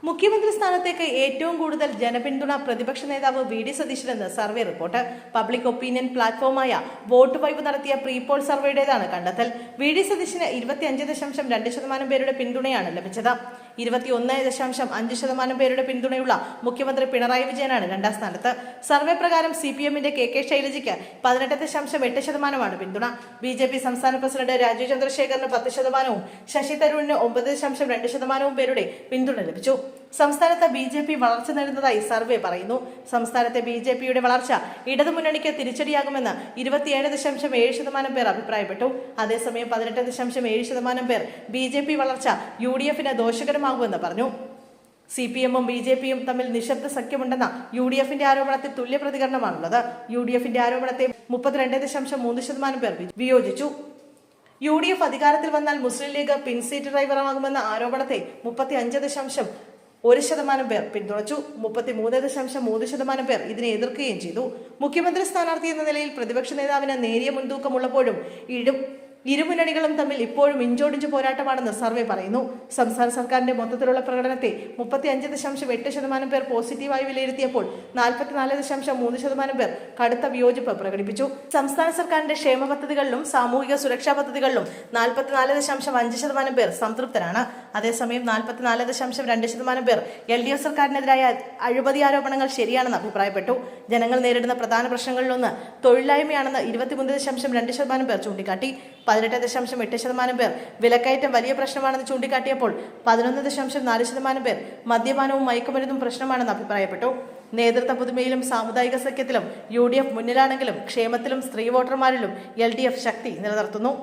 മുഖ്യമന്ത്രി സ്ഥാനത്തേക്ക് ഏറ്റവും കൂടുതൽ ജനപിന്തുണ പ്രതിപക്ഷ നേതാവ് വി.ഡി. സതീശനെന്ന് സർവേ റിപ്പോർട്ട്. പബ്ലിക് ഒപ്പീനിയൻ പ്ലാറ്റ്ഫോമായ വോട്ട് വൈബ് നടത്തിയ പ്രീപോൾ സർവേയുടേതാണ് കണ്ടെത്തൽ. വി.ഡി. സതീശന് 25.2% പേരുടെ പിന്തുണയാണ് ലഭിച്ചത്. 21.5% പേരുടെ പിന്തുണയുള്ള മുഖ്യമന്ത്രി പിണറായി വിജയനാണ് രണ്ടാം സ്ഥാനത്ത്. സർവേ പ്രകാരം CPM-ന്റെ കെ ശൈലജയ്ക്ക് 18.8% പിന്തുണ. BJP സംസ്ഥാന പ്രസിഡന്റ് രാജീവ് ചന്ദ്രശേഖറിന് 10%, ശശി തരൂരിന് 9.2% പേരുടെ പിന്തുണ ലഭിച്ചു. സംസ്ഥാനത്ത് BJP വളർച്ച നേടുന്നതായി സർവേ പറയുന്നു. സംസ്ഥാനത്തെ BJPയുടെ വളർച്ച ഇടതുമുന്നണിക്ക് തിരിച്ചടിയാകുമെന്ന് 27.7% പേർ അഭിപ്രായപ്പെട്ടു. അതേസമയം 18.7% പേർ BJP വളർച്ച UDF-ന് ദോഷകരമാകുമെന്ന് പറഞ്ഞു. CPM-ഉം BJP-യും തമ്മിൽ നിശബ്ദ സഖ്യമുണ്ടെന്ന UDF-ന്റെ ആരോപണത്തിൽ തുല്യ പ്രതികരണമാണുള്ളത്. UDF-ന്റെ ആരോപണത്തെ 32.3% പേർ വിയോജിച്ചു. UDF അധികാരത്തിൽ വന്നാൽ മുസ്ലിം ലീഗ് പിൻസീറ്റ് ഡ്രൈവറാകുമെന്ന ആരോപണത്തെ 35.1% പേർ പിന്തുണച്ചു. 33.3% പേർ ഇതിനെ എതിർക്കുകയും ചെയ്തു. മുഖ്യമന്ത്രി സ്ഥാനാർത്ഥി എന്ന നിലയിൽ പ്രതിപക്ഷ നേതാവിന് നേരിയ മുൻതൂക്കമുള്ളപ്പോഴും ഇരുമുന്നണികളും തമ്മിൽ ഇപ്പോഴും ഇഞ്ചോടിഞ്ച് പോരാട്ടമാണെന്ന് സർവേ പറയുന്നു. സംസ്ഥാന സർക്കാരിന്റെ മൊത്തത്തിലുള്ള പ്രകടനത്തെ 35.8% പേർ പോസിറ്റീവായി വിലയിരുത്തിയപ്പോൾ 44.3% പേർ കടുത്ത വിയോജിപ്പ് പ്രകടിപ്പിച്ചു. സംസ്ഥാന സർക്കാരിന്റെ ക്ഷേമ പദ്ധതികളിലും സാമൂഹിക സുരക്ഷാ പദ്ധതികളിലും 44.5% പേർ സംതൃപ്തരാണ്. അതേസമയം 44.2% പേർ LDF സർക്കാരിനെതിരായ അഴിമതി ആരോപണങ്ങൾ ശരിയാണെന്ന് അഭിപ്രായപ്പെട്ടു. ജനങ്ങൾ നേരിടുന്ന പ്രധാന പ്രശ്നങ്ങളിലൊന്ന് തൊഴിലില്ലായ്മയാണെന്ന് 23.2% പേർ ചൂണ്ടിക്കാട്ടി. 18.8% പേർ വിലക്കയറ്റം വലിയ പ്രശ്നമാണെന്ന് ചൂണ്ടിക്കാട്ടിയപ്പോൾ 11.4% പേർ മദ്യപാനവും മയക്കുമരുന്നും പ്രശ്നമാണെന്ന് അഭിപ്രായപ്പെട്ടു. നേതൃത്വ പുതുമയിലും സാമുദായിക സഖ്യത്തിലും UDF മുന്നിലാണെങ്കിലും ക്ഷേമത്തിലും സ്ത്രീ വോട്ടർമാരിലും LDF ശക്തി നിലനിർത്തുന്നു.